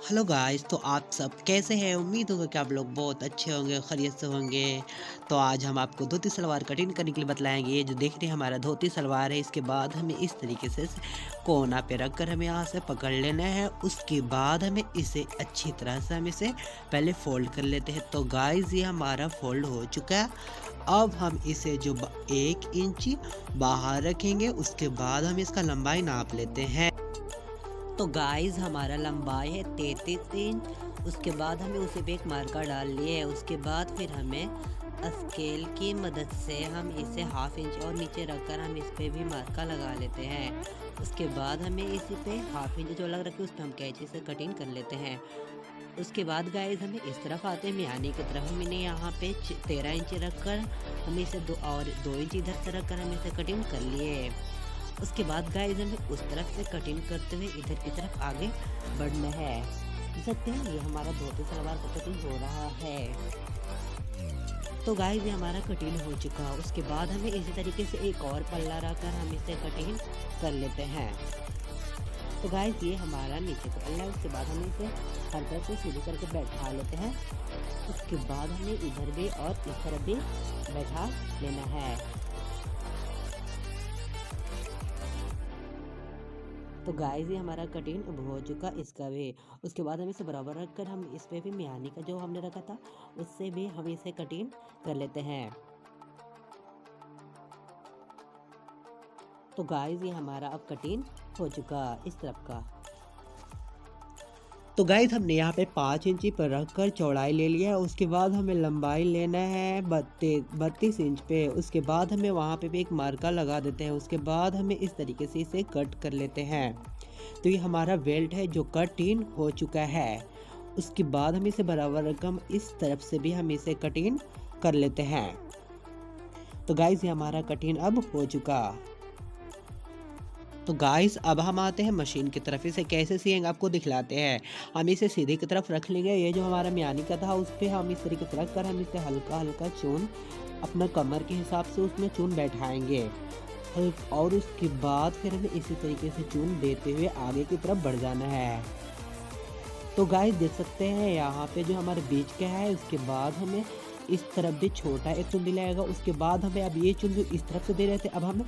Hello guys, तो आप सब कैसे हैं? उम्मीद होगा कि आप लोग बहुत अच्छे होंगे, खैरियत से होंगे। तो आज हम आपको धोती सलवार कटिंग करने के लिए बतलाएंगे। ये जो देख रहे हैं हमारा धोती सलवार है। इसके बाद हमें इस तरीके से कोना पे रख कर हमें यहाँ से पकड़ लेना है। उसके बाद हमें इसे अच्छी तरह से हम इसे पहले फोल्ड कर लेते हैं। तो गाइस ये हमारा फोल्ड हो चुका है। अब हम इसे जो 1 इंच बाहर रखेंगे, उसके बाद हम इसका लंबाई नाप लेते हैं। तो गाइस हमारा लंबाई है 33 इंच। उसके बाद हमें उसे पे एक मार्का डाल लिए है। उसके बाद फिर हमें स्केल की मदद से हम इसे हाफ इंच और नीचे रखकर हम इस पे भी मार्का लगा लेते हैं। उसके बाद हमें इसी पे हाफ इंच जो अलग रखे उस पर हम कैंची से कटिंग कर लेते हैं। उसके बाद गाइस हमें इस तरफ आते हैं मियानी की तरफ। हमने यहाँ पे 13 इंच रखकर हम इसे 2 इंच इधर से रखकर हम इसे कटिंग कर लिए। उसके बाद गाइस हमें उस तरफ से कटिंग करते हुए इधर की तरफ आगे बढ़ना है। देख सकते हैं ये हमारा धोती सलवार का कटिंग हो रहा है। तो गाइस ये हमारा कटिंग हो चुका है। उसके बाद हमें इसी तरीके से एक और पल्ला रखकर हम इसे कटिंग कर लेते हैं। तो गाइस ये हमारा नीचे का पल्ला है। उसके बाद हम इसे हर तरफ से सीधी करके बैठा लेते हैं। उसके बाद हमें इधर भी और इस तरफ भी बैठा लेना है। तो गाइस ये हमारा कटिंग अब हो चुका इसका भी। उसके बाद हम इसे बराबर रखकर हम इस पे भी मियानी का जो हमने रखा था उससे भी हम इसे कटिंग कर लेते हैं। तो गाइस ये हमारा अब कटिंग हो चुका इस तरफ का। तो गाइस हमने यहाँ पे 5 इंची पर रखकर चौड़ाई ले लिया है। उसके बाद हमें लंबाई लेना है 32 इंच पे। उसके बाद हमें वहाँ पे भी एक मार्का लगा देते हैं। उसके बाद हमें इस तरीके से इसे कट कर लेते हैं। तो ये हमारा बेल्ट है जो कटिंग हो चुका है। उसके बाद हम इसे बराबर रकम इस तरफ से भी हम इसे कटिंग कर लेते हैं। तो गाइस ये हमारा कटिंग अब हो चुका। तो गाइस अब हम आते हैं मशीन की तरफ। इसे कैसे सिएंगे आपको दिखलाते हैं। हम इसे सीधी की तरफ रख लेंगे। ये जो हमारा मियानी का था उस पर हम इस तरीके से रख कर हम इसे हल्का हल्का चून अपना कमर के हिसाब से उसमें चून बैठाएंगे। और उसके बाद फिर हमें इसी तरीके से चून देते हुए आगे की तरफ बढ़ जाना है। तो गाइस देख सकते हैं यहाँ पे जो हमारे बीच का है उसके बाद हमें इस तरफ भी छोटा एक चून दिलाएगा। उसके बाद हमें अब ये चून जो इस तरफ से दे रहे थे अब हम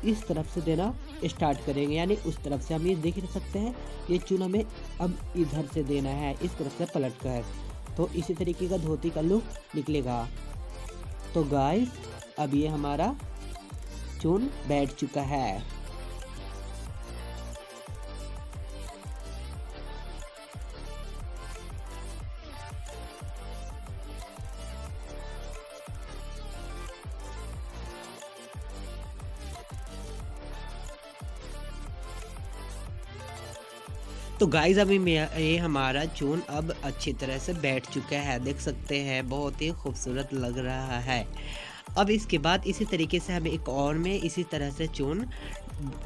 इस तरफ से देना स्टार्ट करेंगे। यानी उस तरफ से हम ये देख सकते हैं ये चून हमें अब इधर से देना है इस तरफ से पलट कर। तो इसी तरीके का धोती का लुक निकलेगा। तो गाइस अब ये हमारा चून बैठ चुका है। तो गाइस अभी ये हमारा चून अब अच्छी तरह से बैठ चुका है। देख सकते हैं बहुत ही खूबसूरत लग रहा है। अब इसके बाद इसी तरीके से हम एक और में इसी तरह से चून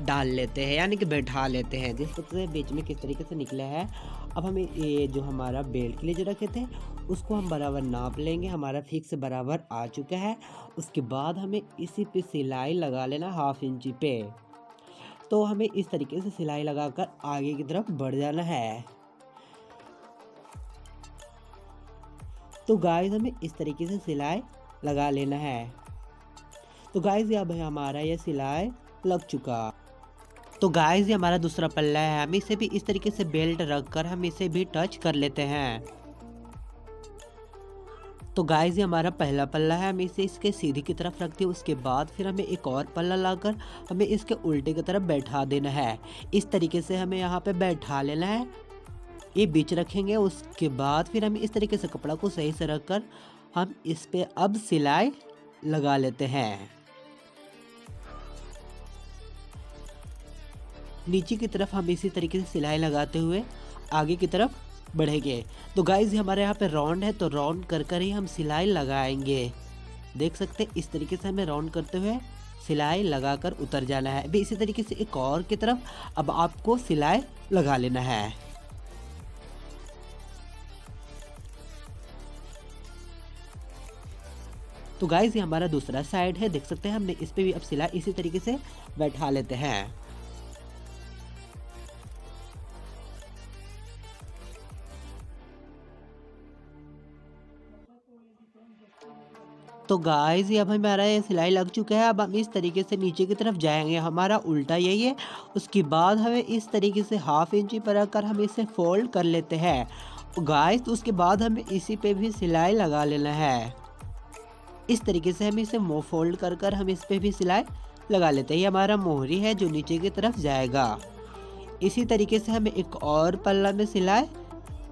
डाल लेते हैं यानी कि बैठा लेते हैं। देख सकते हैं बीच में किस तरीके से निकला है। अब हमें ये जो हमारा बेल्ट के लिए जो रखे थे उसको हम बराबर नाप लेंगे। हमारा फिक्स बराबर आ चुका है। उसके बाद हमें इसी पे सिलाई लगा लेना हाफ इंची पे। तो हमें इस तरीके से सिलाई लगाकर आगे की तरफ बढ़ जाना है। तो गाइस हमें इस तरीके से सिलाई लगा लेना है। तो गाइस ये अब हमारा ये सिलाई लग चुका। तो गाइस ये हमारा दूसरा पल्ला है। हम इसे भी इस तरीके से बेल्ट रखकर हम इसे भी टच कर लेते हैं। तो गाइस ये हमारा पहला पल्ला है। हम इसे इसके सीधी की तरफ रखते हैं। उसके बाद फिर हमें एक और पल्ला लाकर हमें इसके उल्टे की तरफ बैठा देना है। इस तरीके से हमें यहाँ पे बैठा लेना है। ये बीच रखेंगे। उसके बाद फिर हमें इस तरीके से कपड़ा को सही से रखकर हम इस पे अब सिलाई लगा लेते हैं। नीचे की तरफ हम इसी तरीके से सिलाई लगाते हुए आगे की तरफ बढ़ेंगे। तो गाइस हमारे यहाँ पे राउंड है तो राउंड कर कर ही हम सिलाई लगाएंगे। देख सकते हैं इस तरीके से हमें राउंड करते हुए सिलाई लगाकर उतर जाना है। अभी इसी तरीके से एक और की तरफ अब आपको सिलाई लगा लेना है। तो गाइस ये हमारा दूसरा साइड है। देख सकते हैं हमने इस पे भी अब सिलाई इसी तरीके से बैठा लेते हैं। तो गाइस ये अब हमारा ये सिलाई लग चुका है। अब हम इस तरीके से नीचे की तरफ जाएंगे, हमारा उल्टा यही है। उसके बाद हमें इस तरीके से हाफ इंची पर रखकर हम इसे फोल्ड कर लेते हैं गाइस। उसके बाद हमें इसी पे भी सिलाई लगा लेना है। इस तरीके से हम इसे फोल्ड कर कर हम इस पे भी सिलाई लगा लेते हैं। ये हमारा मोहरी है जो नीचे की तरफ जाएगा। इसी तरीके से हमें एक और पल्ला में सिलाई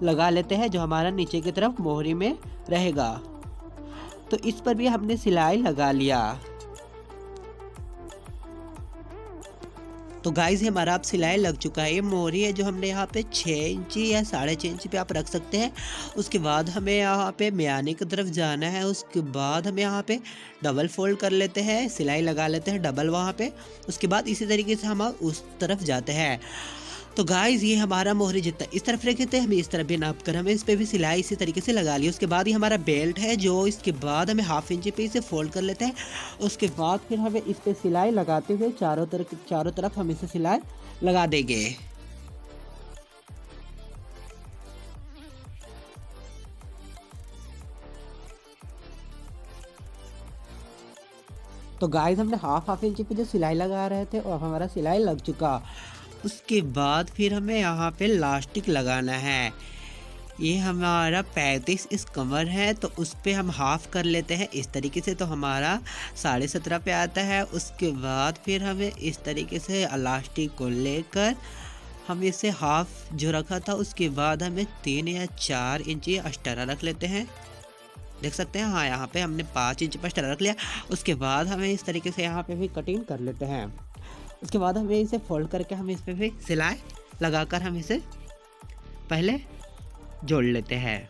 लगा लेते हैं जो हमारा नीचे की तरफ मोहरी में रहेगा। तो इस पर भी हमने सिलाई लगा लिया। तो गाइस ये हमारा अब सिलाई लग चुका है। ये मोहरी है जो हमने यहाँ पे 6 इंची या 6.5 इंची पे आप रख सकते हैं। उसके बाद हमें यहाँ पे मियाने की तरफ जाना है। उसके बाद हम यहाँ पे डबल फोल्ड कर लेते हैं, सिलाई लगा लेते हैं डबल वहाँ पे। उसके बाद इसी तरीके से हम उस तरफ जाते हैं। तो गाइस ये हमारा मोहरी जितना इस तरफ रखे थे हमें इस तरफ भी नाप कर हमें इस पे भी सिलाई इसी तरीके से लगा ली। उसके बाद ये हमारा बेल्ट है जो इसके बाद हमें हाफ इंची पे इसे फोल्ड कर लेते हैं। उसके बाद फिर हमें इस पे सिलाई लगाते हुए चारों तरफ हम इसे सिलाई लगा देंगे। तो गाइस हमने हाफ इंची पे जो सिलाई लगा रहे थे और हमारा सिलाई लग चुका। उसके बाद फिर हमें यहाँ पे लास्टिक लगाना है। ये हमारा 35 इस कमर है तो उस पे हम हाफ कर लेते हैं इस तरीके से, तो हमारा 17.5 पे आता है। उसके बाद फिर हमें इस तरीके से इलास्टिक को लेकर हम इसे हाफ जो रखा था उसके बाद हमें 3 या 4 इंची अस्टरा रख लेते हैं। देख सकते हैं हाँ यहाँ पे हमने 5 इंच पर अस्टरा रख लिया। उसके बाद हमें इस तरीके से यहाँ पे भी कटिंग कर लेते हैं। उसके बाद हमें इसे फोल्ड करके हम इस पे भी सिलाई लगाकर हम इसे पहले जोड़ लेते हैं।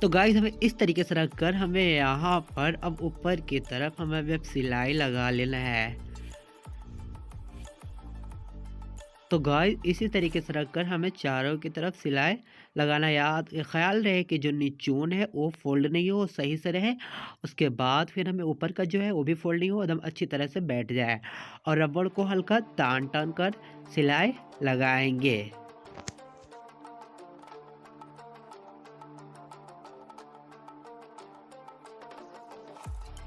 तो गाइस हमें इस तरीके से रखकर हमें यहाँ पर अब ऊपर की तरफ हमें अब सिलाई लगा लेना है। तो गाइस इसी तरीके से रखकर हमें चारों की तरफ सिलाई लगाना। याद ख्याल रहे कि जो निचोन है वो फोल्ड नहीं हो, सही से रहे। उसके बाद फिर हमें ऊपर का जो है वो भी फोल्ड नहीं हो, एकदम अच्छी तरह से बैठ जाए। और रबड़ को हल्का तान तान कर सिलाई लगाएंगे।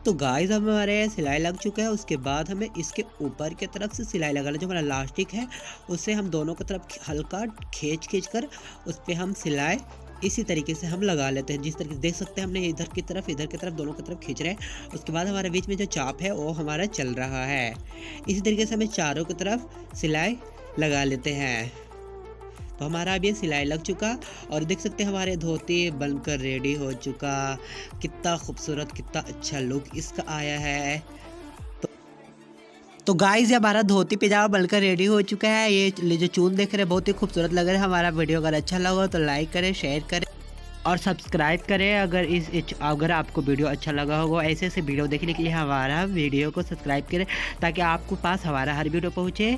तो गाइस अब हमारे सिलाई लग चुका है। उसके बाद हमें इसके ऊपर की तरफ से सिलाई लगाना, जो हमारा लास्टिक है उसे हम दोनों की तरफ हल्का खींच कर उस पर हम सिलाई इसी तरीके से हम लगा लेते हैं। जिस तरीके से देख सकते हैं हमने इधर की तरफ दोनों की तरफ खींच रहे हैं। उसके बाद हमारे बीच में जो चाप है वो हमारा चल रहा है। इसी तरीके से हमें चारों की तरफ सिलाई लगा लेते हैं। तो हमारा अब ये सिलाई लग चुका और देख सकते हैं हमारे धोती बनकर रेडी हो चुका। कितना खूबसूरत, कितना अच्छा लुक इसका आया है। तो गाइस ये हमारा धोती पैजामा बनकर रेडी हो चुका है। ये जो चून देख रहे हैं बहुत ही खूबसूरत लग रहा है। हमारा वीडियो अगर अच्छा लगा तो लाइक करें, शेयर करें और सब्सक्राइब करें। अगर आपको वीडियो अच्छा लगा होगा ऐसे वीडियो देखने के लिए हमारा वीडियो को सब्सक्राइब करें ताकि आपको पास हमारा हर वीडियो पहुँचे।